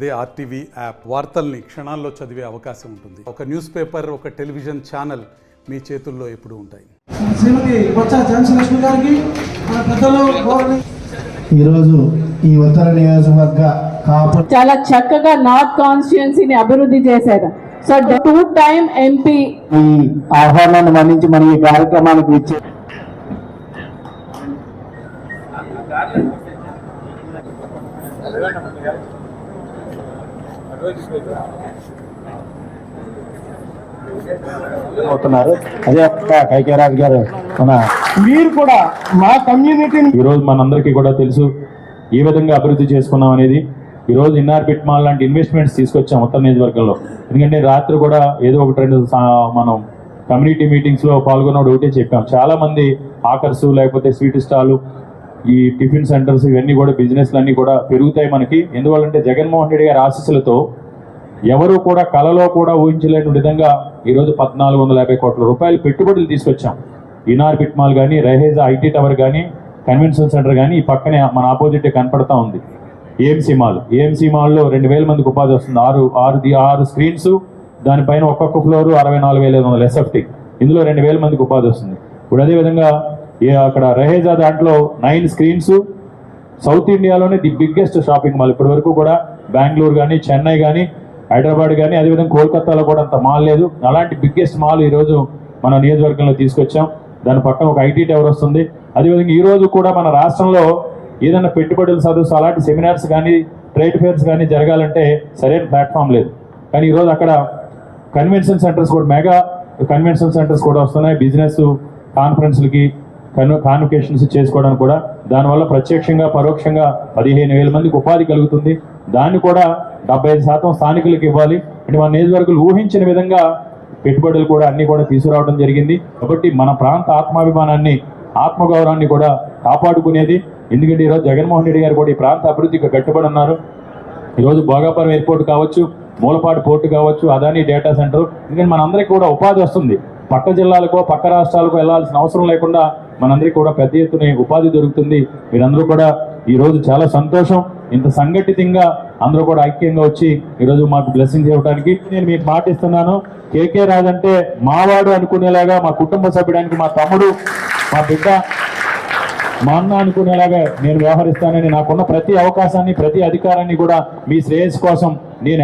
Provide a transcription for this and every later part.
అదే RTV app వార్తల్ని క్షణాల్లో చదివే అవకాశం ఉంటుంది. ఒక న్యూస్ పేపర్, ఒక టెలివిజన్ ఛానల్ మీ చేతుల్లో ఎప్పుడూ ఉంటాయి. ఈరోజు ఈ ఉత్తర నియోజకవర్గ చాలా చక్కగా నార్త్ కాన్స్టిట్యుయెన్సీని అభివృద్ధి చేశారు. సో 2 టైమ్ ఎంపీ ఈ ఆహ్వానాన్ని మన్నించి మన ఈ కార్యక్రమానికి ఇచ్చే అవుతున్నారు. అదే కైకేరాజు గారు మీరు కూడా మా కమ్యూనిటీని ఈరోజు మనందరికీ కూడా తెలుసు ఏ విధంగా అభివృద్ధి చేసుకున్నాం అనేది. ఈరోజు ఇన్నార్ బిట్ మాల్ లాంటి ఇన్వెస్ట్మెంట్స్ తీసుకొచ్చాం ఉత్తర నియోజకవర్గంలో. ఎందుకంటే రాత్రి కూడా ఏదో ఒకటి రెండు మనం కమ్యూనిటీ మీటింగ్స్లో పాల్గొన్నప్పుడు ఒకటే చెప్పాం, చాలామంది ఆకర్స్ లేకపోతే స్వీట్ స్టాలు, ఈ టిఫిన్ సెంటర్స్, ఇవన్నీ కూడా బిజినెస్లు అన్నీ కూడా పెరుగుతాయి మనకి. ఎందువల్లంటే జగన్మోహన్ రెడ్డి గారి ఆశీస్సులతో ఎవరు కూడా కలలో కూడా ఊహించలేని విధంగా ఈరోజు 1450 కోట్ల రూపాయలు పెట్టుబడులు తీసుకొచ్చాం. ఇనార్ బిట్ మాల్ కానీ, రహేజా ఐటీ టవర్ కానీ, కన్వెన్షన్ సెంటర్ కానీ, ఈ పక్కనే మన ఆపోజిట్ కనపడతా ఉంది ఏఎంసీ మాల్. ఏఎంసీ మాల్లో 2000 మందికి ఉపాధి వస్తుంది. 6 స్క్రీన్స్, దానిపైన ఒక్కొక్క ఫ్లోర్ 64,500 ఎస్ఎఫ్టీ. ఇందులో 2000 మందికి ఉపాధి వస్తుంది. ఇప్పుడు అదేవిధంగా అక్కడ రహేజా దాంట్లో 9 స్క్రీన్స్, సౌత్ ఇండియాలోనే ది బిగ్గెస్ట్ షాపింగ్ మాల్. ఇప్పటి వరకు కూడా బెంగళూరు కానీ, చెన్నై కానీ, హైదరాబాద్ కానీ, అదేవిధంగా కోల్కతాలో కూడా అంత మాల్ లేదు. అలాంటి బిగ్గెస్ట్ మాల్ ఈరోజు మన నియోజకవర్గంలో తీసుకొచ్చాం. దాని పక్కన ఒక ఐటీ టవర్ వస్తుంది. అదేవిధంగా ఈరోజు కూడా మన రాష్ట్రంలో ఏదైనా పెట్టుబడుల సదస్సు, అలాంటి సెమినార్స్ కానీ, ట్రేడ్ ఫేర్స్ కానీ జరగాలంటే సరైన ప్లాట్ఫామ్ లేదు. కానీ ఈరోజు అక్కడ కన్వెన్షన్ సెంటర్స్ కూడా, మెగా కన్వెన్షన్ సెంటర్స్ కూడా వస్తున్నాయి. బిజినెస్ కాన్ఫరెన్స్లకి, కాన్వకేషన్స్ చేసుకోవడానికి కూడా. దానివల్ల ప్రత్యక్షంగా పరోక్షంగా 15,000 మందికి ఉపాధి కలుగుతుంది. దాన్ని కూడా 75% స్థానికులకు ఇవ్వాలి. అంటే మన నియోజకవర్గాలు ఊహించిన విధంగా పెట్టుబడులు కూడా అన్ని కూడా తీసుకురావడం జరిగింది. కాబట్టి మన ప్రాంత ఆత్మాభిమానాన్ని, ఆత్మగౌరవాన్ని కూడా కాపాడుకునేది. ఎందుకంటే ఈరోజు జగన్మోహన్ రెడ్డి గారు కూడా ఈ ప్రాంత అభివృద్ధికి కట్టుబడి ఉన్నారు. ఈరోజు భోగాపురం ఎయిర్పోర్ట్ కావచ్చు, మూలపాడు పోర్టు కావచ్చు, అదాని డేటా సెంటర్. ఎందుకంటే మనందరికీ కూడా ఉపాధి వస్తుంది. పక్క జిల్లాలకో పక్క రాష్ట్రాలకు వెళ్లాల్సిన అవసరం లేకుండా మనందరికీ కూడా పెద్ద ఎత్తున ఉపాధి దొరుకుతుంది. మీరందరూ కూడా ఈరోజు చాలా సంతోషం. ఇంత సంఘటితంగా అందరూ కూడా ఐక్యంగా వచ్చి ఈరోజు మాకు బ్లెస్సింగ్ ఇవ్వడానికి నేను మీకు మాటిస్తున్నాను. కేకే రాజు అంటే మావాడు అనుకునేలాగా, మా కుటుంబ సభ్యుడానికి మా తమ్ముడు, మా బిడ్డ, మా అన్న అనుకునేలాగా నేను వ్యవహరిస్తానని, నాకున్న ప్రతి అవకాశాన్ని, ప్రతి అధికారాన్ని కూడా మీ శ్రేయస్సు కోసం నేను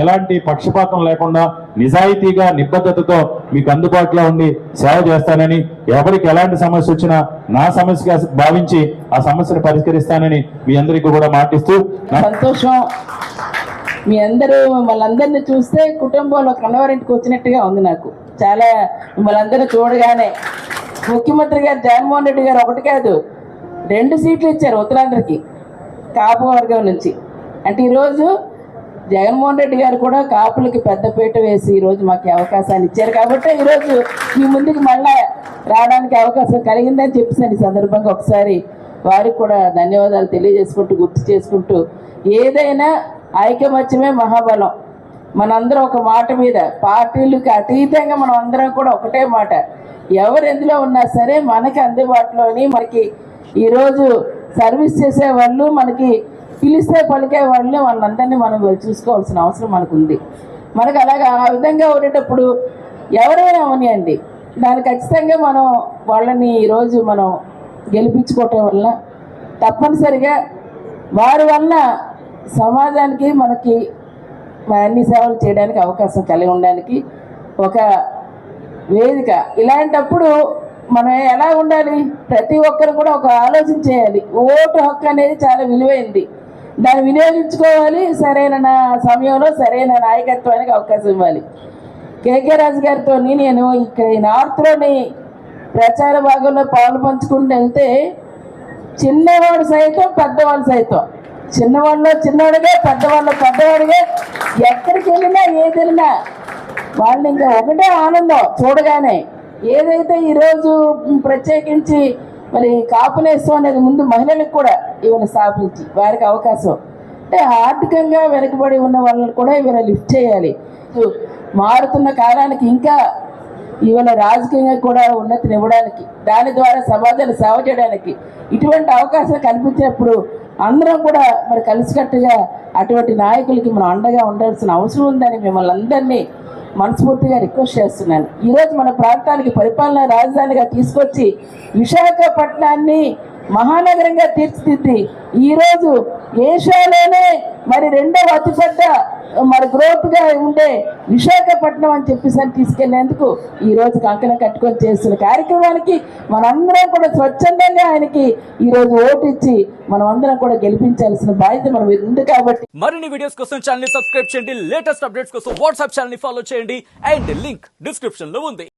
ఎలాంటి పక్షపాతం లేకుండా నిజాయితీగా, నిబద్ధతతో మీకు అందుబాటులో ఉండి సేవ చేస్తానని, ఎవరికి ఎలాంటి సమస్య వచ్చినా నా సమస్యగా భావించి ఆ సమస్యను పరిష్కరిస్తానని మీ అందరికీ కూడా మాటిస్తూ సంతోషం. మీ వాళ్ళందరినీ చూస్తే కుటుంబంలో కన్నవారింటికి వచ్చినట్టుగా ఉంది నాకు. చాలా మిమ్మల్ని చూడగానే ముఖ్యమంత్రి గారు జగన్మోహన్ రెడ్డి గారు ఒకటి కాదు 2 సీట్లు ఇచ్చారు ఉత్తరాంధ్రకి కాపు వర్గం నుంచి. అంటే ఈరోజు జగన్మోహన్ రెడ్డి గారు కూడా కాపులకి పెద్దపీట వేసి ఈరోజు మాకు అవకాశాన్ని ఇచ్చారు. కాబట్టి ఈరోజు మీ ముందుకు మళ్ళా రావడానికి అవకాశం కలిగిందని చెప్పేసి ఈ సందర్భంగా ఒకసారి వారికి కూడా ధన్యవాదాలు తెలియజేసుకుంటూ, గుర్తు చేసుకుంటూ, ఏదైనా ఐకమత్యమే మహాబలం. మనందరం ఒక మాట మీద, పార్టీలకు అతీతంగా మనం అందరం కూడా ఒకటే మాట, ఎవరు ఎందులో ఉన్నా సరే మనకి అందుబాటులోని, మనకి ఈరోజు సర్వీస్ చేసే వాళ్ళు, మనకి పిలిస్తే పలికే వాళ్ళు, వాళ్ళందరినీ మనం చూసుకోవాల్సిన అవసరం మనకు ఉంది. మనకు అలాగా ఆ విధంగా ఉండేటప్పుడు ఎవరైనా అవనియండి, దాన్ని ఖచ్చితంగా మనం వాళ్ళని ఈరోజు మనం గెలిపించుకోవటం వల్ల తప్పనిసరిగా వారి వల్ల సమాజానికి, మనకి అన్ని సేవలు చేయడానికి అవకాశం కలిగి ఉండడానికి ఒక వేదిక. ఇలాంటప్పుడు మనం ఎలా ఉండాలి, ప్రతి ఒక్కరు కూడా ఒక ఆలోచన చేయాలి. ఓటు హక్కు అనేది చాలా విలువైంది, దాన్ని వినియోగించుకోవాలి. సరైన సమయంలో సరైన నాయకత్వానికి అవకాశం ఇవ్వాలి. కేకే రాజు గారితో నేను ఇక్కడ ఈ నార్త్లోని ప్రచార భాగంలో పాలు పంచుకుంటూ వెళ్తే చిన్నవాడు సైతం పెద్దవాళ్ళు సైతం, చిన్నవాళ్ళు చిన్నవాడిగా, పెద్దవాళ్ళు పెద్దవాడిగా, ఎక్కడికి వెళ్ళినా ఏది వెళ్ళినా వాళ్ళు ఇంకా ఒకటే ఆనందం చూడగానే. ఏదైతే ఈరోజు ప్రత్యేకించి మరి కాపునేస్తం అనేది ముందు మహిళలకు కూడా ఇవాళ స్థాపించి వారికి అవకాశం, అంటే ఆర్థికంగా వెనుకబడి ఉన్న వాళ్ళని కూడా ఇవాళ లిఫ్ట్ చేయాలి. మారుతున్న కాలానికి ఇంకా ఇవాళ రాజకీయంగా కూడా ఉన్నతిని ఇవ్వడానికి, దాని ద్వారా సమాజాన్ని సేవ చేయడానికి ఇటువంటి అవకాశం కల్పించినప్పుడు అందరం కూడా మరి కలిసికట్టుగా అటువంటి నాయకులకి మనం అండగా ఉండాల్సిన అవసరం ఉందని మిమ్మల్ని అందరినీ మనస్ఫూర్తిగా రిక్వెస్ట్ చేస్తున్నాను. ఈరోజు మన ప్రాంతానికి పరిపాలనా రాజధానిగా తీసుకొచ్చి విశాఖపట్నాన్ని మహానగరంగా తీర్చిదిద్ది ఈరోజు ఏషియాలోనే మరి రెండవ అతిపెద్ద మరి గ్రోత్గా ఉండే విశాఖపట్నం అని చెప్పేసి తీసుకెళ్లేందుకు ఈ రోజు కంకణం కట్టుకొని చేస్తున్న కార్యక్రమానికి మనందరం కూడా స్వచ్ఛందంగా ఆయనకి ఈ రోజు ఓటు ఇచ్చి మనం అందరం కూడా గెలిపించాల్సిన బాధ్యత మనం ఉంది. కాబట్టి మరిన్ని వీడియోస్ కోసం ఛానల్ ని సబ్స్క్రైబ్ చేయండి, లేటెస్ట్ అప్డేట్స్ కోసం వాట్సాప్ ఛానల్ ని ఫాలో చేయండి అండ్ లింక్ డిస్క్రిప్షన్ లో ఉంది.